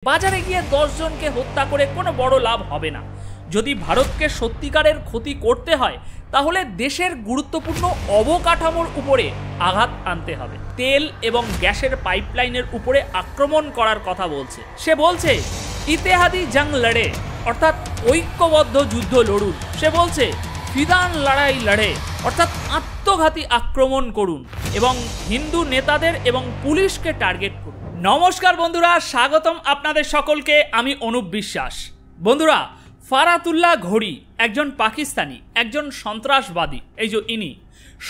বাজারে গিয়ে 10 জনকে হত্যা করে কোনো বড় লাভ হবে না। যদি ভারতকে সত্যিকারের ক্ষতি করতে হয় তাহলে দেশের গুরুত্বপূর্ণ অবকাঠামোর উপরে আঘাত আনতে হবে। তেল এবং গ্যাসের পাইপলাইনের উপরে আক্রমণ করার কথা বলছে। সে বলছে ইতিহাদি জং লড়ে, অর্থাৎ ঐক্যবদ্ধ যুদ্ধ লড়ুন। সে বলছে ফিদান লড়াই লড়ে, অর্থাৎ আত্মঘাতী আক্রমণ করুন এবং হিন্দু নেতাদের এবং পুলিশকে টার্গেট করুন। নমস্কার বন্ধুরা, স্বাগতম আপনাদের সকলকে। আমি অনুপ বিশ্বাস। বন্ধুরা, ফারাতুল্লাহ ঘড়ি একজন পাকিস্তানি, একজন সন্ত্রাসবাদী। এই যে ইনি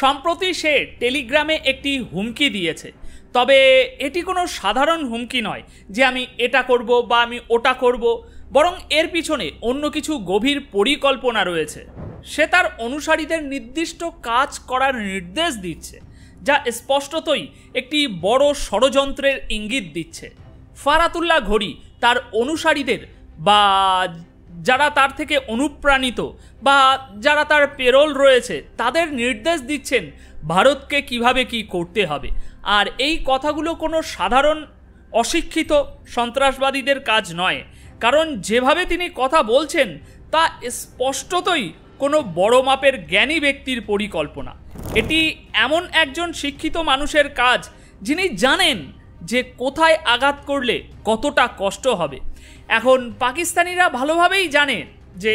সম্প্রতি সে টেলিগ্রামে একটি হুমকি দিয়েছে। তবে এটি কোনো সাধারণ হুমকি নয় যে আমি এটা করব বা আমি ওটা করব, বরং এর পিছনে অন্য কিছু গভীর পরিকল্পনা রয়েছে। সে তার অনুসারীদের নির্দিষ্ট কাজ করার নির্দেশ দিচ্ছে, যা স্পষ্টতই একটি বড় ষড়যন্ত্রের ইঙ্গিত দিচ্ছে। ফারাতুল্লাহ ঘড়ি তার অনুসারীদের বা যারা তার থেকে অনুপ্রাণিত বা যারা তার পেরোল রয়েছে তাদের নির্দেশ দিচ্ছেন ভারতকে কিভাবে কি করতে হবে। আর এই কথাগুলো কোনো সাধারণ অশিক্ষিত সন্ত্রাসবাদীদের কাজ নয়, কারণ যেভাবে তিনি কথা বলছেন তা স্পষ্টতই কোনো বড় মাপের জ্ঞানী ব্যক্তির পরিকল্পনা। এটি এমন একজন শিক্ষিত মানুষের কাজ যিনি জানেন যে কোথায় আঘাত করলে কতটা কষ্ট হবে। এখন পাকিস্তানিরা ভালোভাবেই জানে যে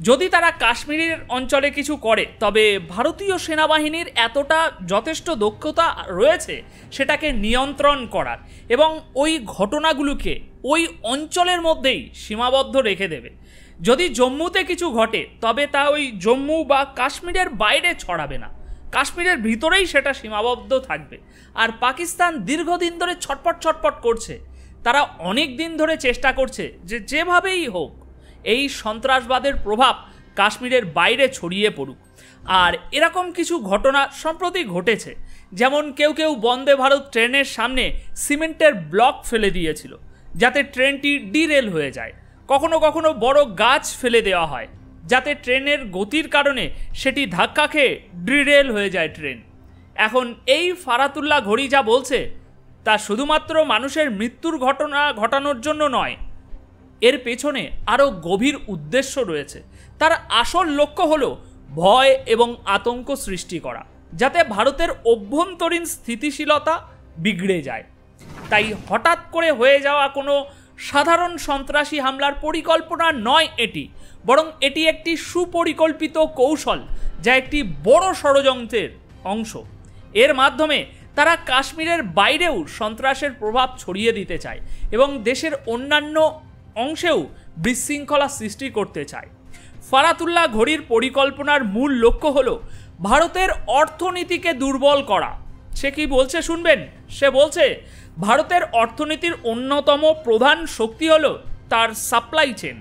যদি তারা কাশ্মীরের অঞ্চলে কিছু করে তবে ভারতীয় সেনাবাহিনীর এতটা যথেষ্ট দক্ষতা রয়েছে সেটাকে নিয়ন্ত্রণ করার এবং ওই ঘটনাগুলোকে ওই অঞ্চলের মধ্যেই সীমাবদ্ধ রেখে দেবে। যদি জম্মুতে কিছু ঘটে তবে তা ওই জম্মু বা কাশ্মীরের বাইরে ছড়াবে না, কাশ্মীরের ভিতরেই সেটা সীমাবদ্ধ থাকবে। আর পাকিস্তান দীর্ঘদিন ধরে ছটপট করছে। তারা অনেক দিন ধরে চেষ্টা করছে যে যেভাবেই হোক এই সন্ত্রাসবাদের প্রভাব কাশ্মীরের বাইরে ছড়িয়ে পড়ুক। আর এরকম কিছু ঘটনা সম্প্রতি ঘটেছে, যেমন কেউ বন্দে ভারত ট্রেনের সামনে সিমেন্টের ব্লক ফেলে দিয়েছিল যাতে ট্রেনটি ডিরেল হয়ে যায়। কখনো বড় গাছ ফেলে দেওয়া হয় যাতে ট্রেনের গতির কারণে সেটি ধাক্কা খেয়ে ডিরেল হয়ে যায় ট্রেন। এখন এই ফারাতুল্লাহ ঘড়ি যা বলছে তা শুধুমাত্র মানুষের মৃত্যুর ঘটনা ঘটানোর জন্য নয়, এর পেছনে আরও গভীর উদ্দেশ্য রয়েছে। তার আসল লক্ষ্য হলো ভয় এবং আতঙ্ক সৃষ্টি করা, যাতে ভারতের অভ্যন্তরীণ স্থিতিশীলতা বিগড়ে যায়। তাই হঠাৎ করে হয়ে যাওয়া কোনো সাধারণ সন্ত্রাসী হামলার পরিকল্পনা নয় এটি, বরং এটি একটি সুপরিকল্পিত কৌশল যা একটি বড় ষড়যন্ত্রের অংশ। এর মাধ্যমে তারা কাশ্মীরের বাইরেও সন্ত্রাসের প্রভাব ছড়িয়ে দিতে চায় এবং দেশের অন্যান্য অংশেও বিশৃঙ্খলা সৃষ্টি করতে চায়। ফারাতুল্লাহ ঘড়ির পরিকল্পনার মূল লক্ষ্য হল ভারতের অর্থনীতিকে দুর্বল করা। সে কি বলছে শুনবেন? সে বলছে ভারতের অর্থনীতির অন্যতম প্রধান শক্তি হল তার সাপ্লাই চেন,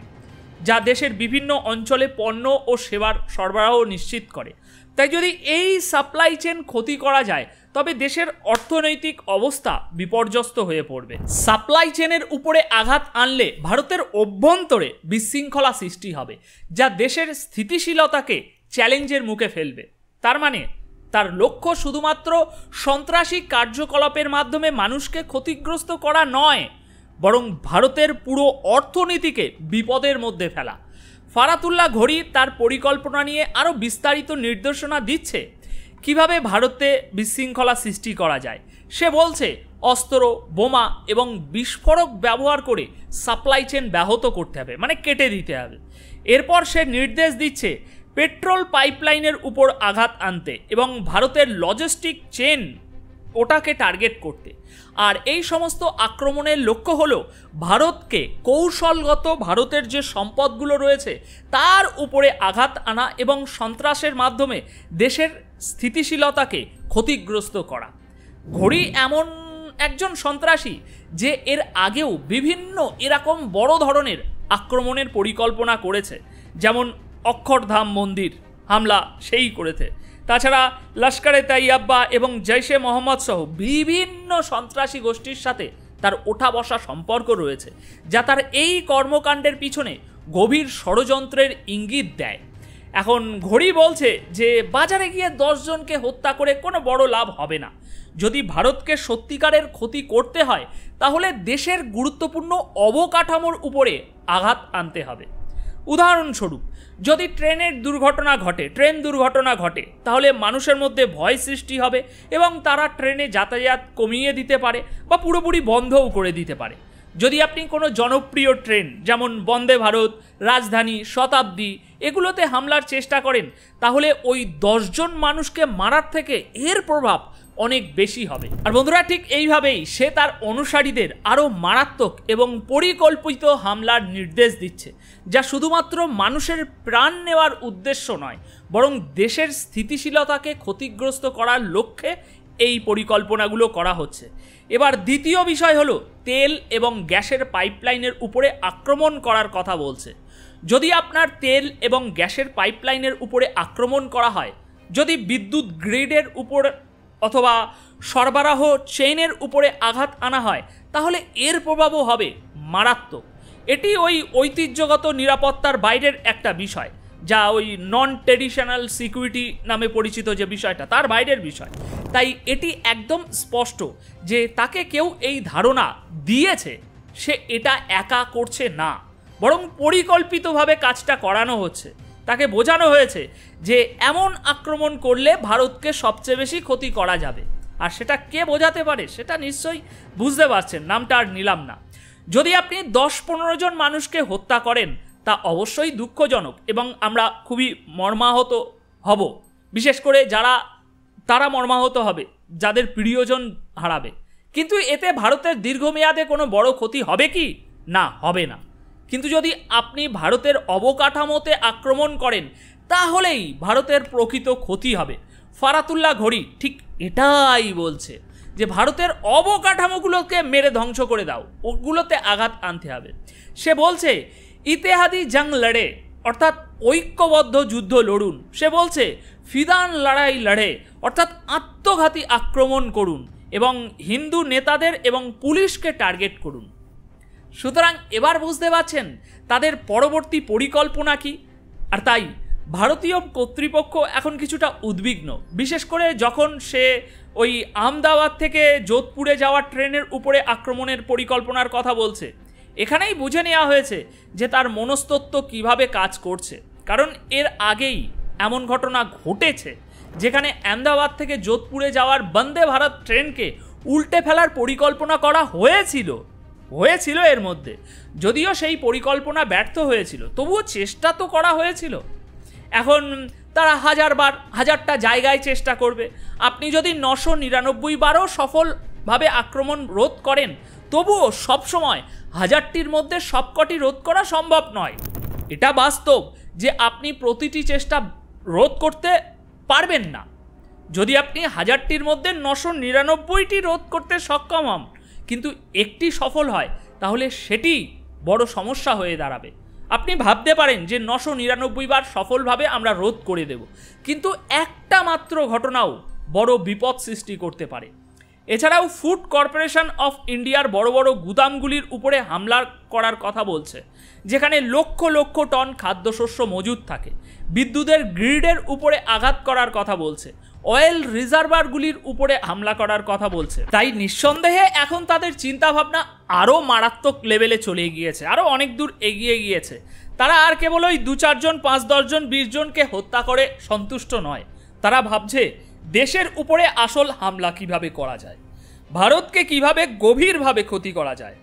যা দেশের বিভিন্ন অঞ্চলে পণ্য ও সেবার সরবরাহ নিশ্চিত করে। তাই যদি এই সাপ্লাই চেন ক্ষতি করা যায় তবে দেশের অর্থনৈতিক অবস্থা বিপর্যস্ত হয়ে পড়বে। সাপ্লাই চেনের উপরে আঘাত আনলে ভারতের অভ্যন্তরে বিশৃঙ্খলা সৃষ্টি হবে, যা দেশের স্থিতিশীলতাকে চ্যালেঞ্জের মুখে ফেলবে। তার মানে তার লক্ষ্য শুধুমাত্র সন্ত্রাসী কার্যকলাপের মাধ্যমে মানুষকে ক্ষতিগ্রস্ত করা নয়, বরং ভারতের পুরো অর্থনীতিকে বিপদের মধ্যে ফেলা। ফারাতুল্লাহ ঘড়ি তার পরিকল্পনা নিয়ে আরও বিস্তারিত নির্দেশনা দিচ্ছে কিভাবে ভারতে বিশৃঙ্খলা সৃষ্টি করা যায়। সে বলছে অস্ত্র, বোমা এবং বিস্ফোরক ব্যবহার করে সাপ্লাই চেন ব্যাহত করতে হবে, মানে কেটে দিতে হবে। এরপর সে নির্দেশ দিচ্ছে পেট্রোল পাইপলাইনের উপর আঘাত আনতে এবং ভারতের লজিস্টিক চেন ওটাকে টার্গেট করতে। আর এই সমস্ত আক্রমণের লক্ষ্য হলো ভারতকে কৌশলগত ভারতের যে সম্পদগুলো রয়েছে তার উপরে আঘাত আনা এবং সন্ত্রাসের মাধ্যমে দেশের স্থিতিশীলতাকে ক্ষতিগ্রস্ত করা। ঘড়ি এমন একজন সন্ত্রাসী যে এর আগেও বিভিন্ন এরকম বড় ধরনের আক্রমণের পরিকল্পনা করেছে, যেমন অক্ষরধাম মন্দির হামলা সেই করেছে। তাছাড়া লস্করে তৈয়বা এবং জৈশে মোহাম্মদ সহ বিভিন্ন সন্ত্রাসী গোষ্ঠীর সাথে তার ওঠা বসা সম্পর্ক রয়েছে, যা তার এই কর্মকাণ্ডের পিছনে গভীর ষড়যন্ত্রের ইঙ্গিত দেয়। এখন ঘড়ি বলছে যে বাজারে গিয়ে 10 জনকে হত্যা করে কোনো বড় লাভ হবে না। যদি ভারতকে সত্যিকারের ক্ষতি করতে হয় তাহলে দেশের গুরুত্বপূর্ণ অবকাঠামোর উপরে আঘাত আনতে হবে। উদাহরণস্বরূপ, যদি ট্রেন দুর্ঘটনা ঘটে তাহলে মানুষের মধ্যে ভয় সৃষ্টি হবে এবং তারা ট্রেনে যাতায়াত কমিয়ে দিতে পারে বা পুরোপুরি বন্ধও করে দিতে পারে। যদি আপনি কোনো জনপ্রিয় ট্রেন যেমন বন্দে ভারত, রাজধানী, শতাব্দী এগুলোতে হামলার চেষ্টা করেন তাহলে ওই 10 জন মানুষকে মারার থেকে এর প্রভাব অনেক বেশি হবে। আর বন্ধুরা, ঠিক এইভাবেই সে তার অনুসারীদের আরও মারাত্মক এবং পরিকল্পিত হামলার নির্দেশ দিচ্ছে, যা শুধুমাত্র মানুষের প্রাণ নেওয়ার উদ্দেশ্য নয়, বরং দেশের স্থিতিশীলতাকে ক্ষতিগ্রস্ত করার লক্ষ্যে এই পরিকল্পনাগুলো করা হচ্ছে। এবার দ্বিতীয় বিষয় হলো তেল এবং গ্যাসের পাইপলাইনের উপরে আক্রমণ করার কথা বলছে। যদি আপনার তেল এবং গ্যাসের পাইপলাইনের উপরে আক্রমণ করা হয়, যদি বিদ্যুৎ গ্রিডের উপর অথবা সরবরাহ চেইনের উপরে আঘাত আনা হয়, তাহলে এর প্রভাবও হবে মারাত্মক। এটি ওই ঐতিহ্যগত নিরাপত্তার বাইরের একটা বিষয়, যা ওই নন ট্রেডিশনাল সিকিউরিটি নামে পরিচিত যে বিষয়টা, তার বাইরের বিষয়। তাই এটি একদম স্পষ্ট যে তাকে কেউ এই ধারণা দিয়েছে সে এটা একা করছে না, বরং পরিকল্পিতভাবে কাজটা করানো হচ্ছে। তাকে বোঝানো হয়েছে যে এমন আক্রমণ করলে ভারতকে সবচেয়ে বেশি ক্ষতি করা যাবে। আর সেটা কে বোঝাতে পারে সেটা নিশ্চয়ই বুঝতে পারছেন, নামটা আর নিলাম না। যদি আপনি 10-15 জন মানুষকে হত্যা করেন তা অবশ্যই দুঃখজনক এবং আমরা খুবই মর্মাহত হব, বিশেষ করে তারা মর্মাহত হবে যাদের প্রিয়জন হারাবে। কিন্তু এতে ভারতের দীর্ঘমেয়াদে কোনো বড় ক্ষতি হবে কি? না, হবে না। কিন্তু যদি আপনি ভারতের অবকাঠামোতে আক্রমণ করেন তাহলেই ভারতের প্রকৃত ক্ষতি হবে। ফারাতুল্লাহ ঘড়ি ঠিক এটাই বলছে যে ভারতের অবকাঠামোগুলোকে মেরে ধ্বংস করে দাও, ওগুলোতে আঘাত আনতে হবে। সে বলছে ইতিহাদি জং লড়ে, অর্থাৎ ঐক্যবদ্ধ যুদ্ধ লড়ুন। সে বলছে ফিদান লড়াই লড়ে, অর্থাৎ আত্মঘাতী আক্রমণ করুন এবং হিন্দু নেতাদের এবং পুলিশকে টার্গেট করুন। সুতরাং এবার বুঝতে পারছেন তাদের পরবর্তী পরিকল্পনা কি। আর তাই ভারতীয় কর্তৃপক্ষ এখন কিছুটা উদ্বিগ্ন, বিশেষ করে যখন সে ওই আহমেদাবাদ থেকে যোধপুরে যাওয়া ট্রেনের উপরে আক্রমণের পরিকল্পনার কথা বলছে। এখানেই বুঝে নেওয়া হয়েছে যে তার মনস্তত্ত্ব কিভাবে কাজ করছে, কারণ এর আগেই এমন ঘটনা ঘটেছে যেখানে আহমেদাবাদ থেকে যোধপুরে যাওয়ার বন্দে ভারত ট্রেনকে উল্টে ফেলার পরিকল্পনা করা হয়েছিল এর মধ্যে। যদিও সেই পরিকল্পনা ব্যর্থ হয়েছিল, তবুও চেষ্টা তো করা হয়েছিল। এখন তারা হাজারটা জায়গায় চেষ্টা করবে। আপনি যদি 999 বারও সফলভাবে আক্রমণ রোধ করেন, তবুও সবসময় 1000টির মধ্যে সবকটি রোধ করা সম্ভব নয়। এটা বাস্তব যে আপনি প্রতিটি চেষ্টা রোধ করতে পারবেন না। যদি আপনি 1000টির মধ্যে 999টি রোধ করতে সক্ষম হন কিন্তু একটি সফল হয়, তাহলে সেটি বড় সমস্যা হয়ে দাঁড়াবে। আপনি ভাবতে পারেন যে 999 বার সফলভাবে আমরা রোধ করে দেব, কিন্তু একটা মাত্র ঘটনাও বড় বিপদ সৃষ্টি করতে পারে। এছাড়াও ফুড কর্পোরেশন অফ ইন্ডিয়ার বড় বড় গুদামগুলির উপরে হামলা করার কথা বলছে, যেখানে লক্ষ লক্ষ টন খাদ্যশস্য মজুদ থাকে। বিদ্যুতের গ্রিডের উপরে আঘাত করার কথা বলছে, অয়েল রিজার্ভারগুলির উপরে হামলা করার কথা বলছে। তাই নিঃসন্দেহে এখন তাদের চিন্তাভাবনা আরও মারাত্মক লেভেলে চলে গিয়েছে, আরও অনেক দূর এগিয়ে গিয়েছে। তারা আর কেবল ওই 2-4 জন, 5-10 জন, 20 জনকে হত্যা করে সন্তুষ্ট নয়। তারা ভাবছে দেশের উপরে আসল হামলা কিভাবে করা যায়, ভারতকে কিভাবে গভীরভাবে ক্ষতি করা যায়।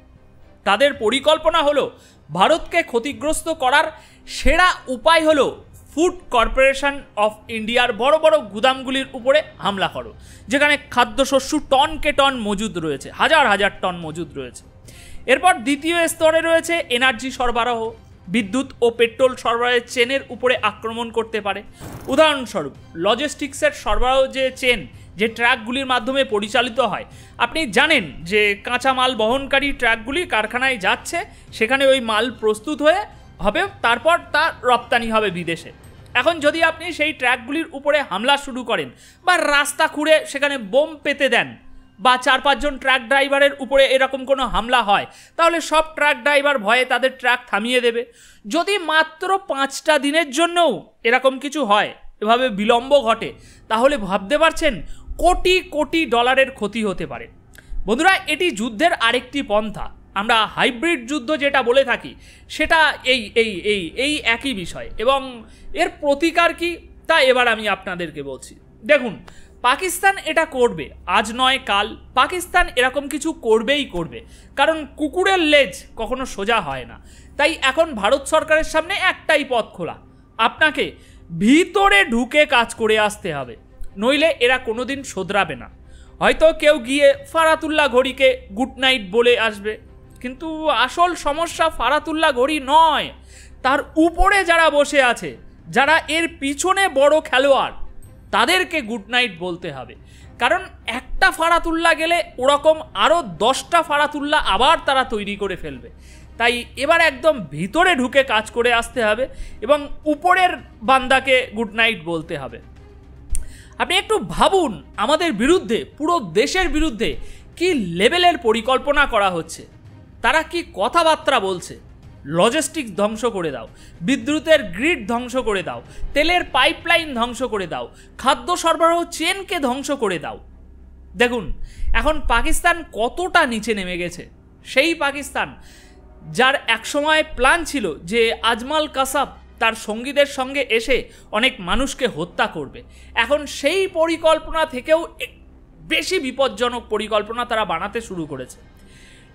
তাদের পরিকল্পনা হলো ভারতকে ক্ষতিগ্রস্ত করার সেরা উপায় হলো ফুড কর্পোরেশন অফ ইন্ডিয়ার বড় বড় গুদামগুলির উপরে হামলা করো, যেখানে খাদ্যশস্য টনকে টন মজুদ রয়েছে, হাজার হাজার টন মজুদ রয়েছে। এরপর দ্বিতীয় স্তরে রয়েছে এনার্জি সরবরাহ, বিদ্যুৎ ও পেট্রোল সরবরাহের চেনের উপরে আক্রমণ করতে পারে। উদাহরণস্বরূপ লজিস্টিক্সের সরবরাহ যে চেন, যে ট্রাকগুলির মাধ্যমে পরিচালিত হয়, আপনি জানেন যে কাঁচামাল বহনকারী ট্রাকগুলি কারখানায় যাচ্ছে, সেখানে ওই মাল প্রস্তুত হবে, তারপর তা রপ্তানি হবে বিদেশে। এখন যদি আপনি সেই ট্রাকগুলির উপরে হামলা শুরু করেন বা রাস্তা খুঁড়ে সেখানে বোম পেতে দেন বা 4-5 জন ট্রাক ড্রাইভারের উপরে এরকম কোনো হামলা হয়, তাহলে সব ট্রাক ড্রাইভার ভয়ে তাদের ট্রাক থামিয়ে দেবে। যদি মাত্র 5টা দিনের জন্যও এরকম কিছু হয়, এভাবে বিলম্ব ঘটে, তাহলে ভাবতে পারছেন কোটি কোটি ডলারের ক্ষতি হতে পারে। বন্ধুরা, এটি যুদ্ধের আরেকটি পন্থা। আমরা হাইব্রিড যুদ্ধ যেটা বলে থাকি সেটা এই একই বিষয়, এবং এর প্রতিকার কি তা এবার আমি আপনাদেরকে বলছি। দেখুন, পাকিস্তান এটা করবে, আজ নয় কাল পাকিস্তান এরকম কিছু করবেই করবে, কারণ কুকুরের লেজ কখনো সোজা হয় না। তাই এখন ভারত সরকারের সামনে একটাই পথ খোলা, আপনাকে ভিতরে ঢুকে কাজ করে আসতে হবে, নইলে এরা কোনোদিন শোধরাবে না। হয়তো কেউ গিয়ে ফারাতুল্লাহ ঘড়িকে গুড নাইট বলে আসবে, কিন্তু আসল সমস্যা ফারাতুল্লাহ ঘড়ি নয়, তার উপরে যারা বসে আছে, যারা এর পিছনে বড় খেলোয়াড়, তাদেরকে গুড নাইট বলতে হবে। কারণ একটা ফারাতুল্লাহ গেলে ওরকম আরও 10টা ফারাতুল্লাহ আবার তারা তৈরি করে ফেলবে। তাই এবার একদম ভিতরে ঢুকে কাজ করে আসতে হবে এবং উপরের বান্দাকে গুড নাইট বলতে হবে। আপনি একটু ভাবুন, আমাদের বিরুদ্ধে, পুরো দেশের বিরুদ্ধে কি লেভেলের পরিকল্পনা করা হচ্ছে, তারা কি কথাবার্তা বলছে। লজিস্টিক ধ্বংস করে দাও, বিদ্যুতের গ্রিড ধ্বংস করে দাও, তেলের পাইপলাইন ধ্বংস করে দাও, খাদ্য সরবরাহ চেনকে ধ্বংস করে দাও। দেখুন এখন পাকিস্তান কতটা নিচে নেমে গেছে। সেই পাকিস্তান যার একসময় প্ল্যান ছিল যে আজমাল কাসাব তার সঙ্গীদের সঙ্গে এসে অনেক মানুষকে হত্যা করবে, এখন সেই পরিকল্পনা থেকেও বেশি বিপজ্জনক পরিকল্পনা তারা বানাতে শুরু করেছে।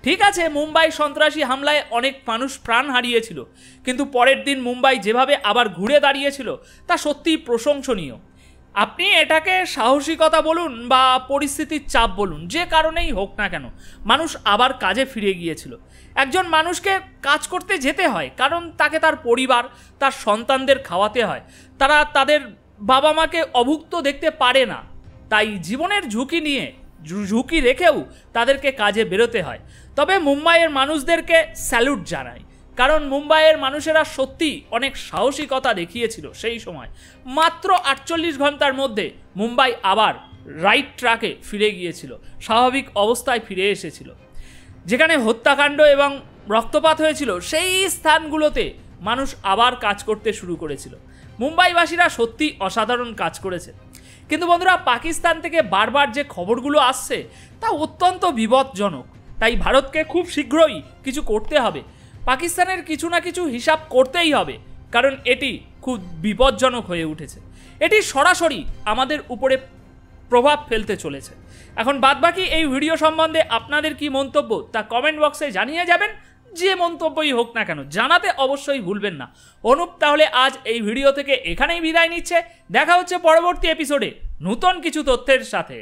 ঠিক আছে, মুম্বাই সন্ত্রাসী হামলায় অনেক মানুষ প্রাণ হারিয়েছিল, কিন্তু পরের দিন মুম্বাই যেভাবে আবার ঘুরে দাঁড়িয়েছিল তা সত্যিই প্রশংসনীয়। আপনি এটাকে সাহসিকতা বলুন বা পরিস্থিতির চাপ বলুন, যে কারণেই হোক না কেন, মানুষ আবার কাজে ফিরে গিয়েছিল। একজন মানুষকে কাজ করতে যেতে হয় কারণ তাকে তার পরিবার, তার সন্তানদের খাওয়াতে হয়, তারা তাদের বাবা মাকে অভুক্ত দেখতে পারে না, তাই জীবনের ঝুঁকি রেখেও তাদেরকে কাজে বেরোতে হয়। তবে মুম্বাইয়ের মানুষদেরকে স্যালুট জানাই, কারণ মুম্বাইয়ের মানুষেরা সত্যি অনেক সাহসিকতা দেখিয়েছিল সেই সময়। মাত্র 48 ঘন্টার মধ্যে মুম্বাই আবার রাইট ট্র্যাকে ফিরে গিয়েছিল, স্বাভাবিক অবস্থায় ফিরে এসেছিল। যেখানে হত্যাকাণ্ড এবং রক্তপাত হয়েছিল সেই স্থানগুলোতে মানুষ আবার কাজ করতে শুরু করেছিল। মুম্বাইবাসীরা সত্যি অসাধারণ কাজ করেছে। কিন্তু বন্ধুরা, পাকিস্তান থেকে বারবার যে খবরগুলো আসছে তা অত্যন্ত বিপজ্জনক। তাই ভারতকে খুব শীঘ্রই কিছু করতে হবে, পাকিস্তানের কিছু না কিছু হিসাব করতেই হবে, কারণ এটি খুব বিপজ্জনক হয়ে উঠেছে। এটি সরাসরি আমাদের উপরে প্রভাব ফেলতে চলেছে। এখন বাদবাকি এই ভিডিও সম্বন্ধে আপনাদের কি মন্তব্য তা কমেন্ট বক্সে জানিয়ে যাবেন। যে মন্তব্যই হোক না কেন জানাতে অবশ্যই ভুলবেন না। অনুপ তাহলে আজ এই ভিডিও থেকে এখানেই বিদায় নিচ্ছে। দেখা হচ্ছে পরবর্তী এপিসোডে নতুন কিছু তথ্যের সাথে।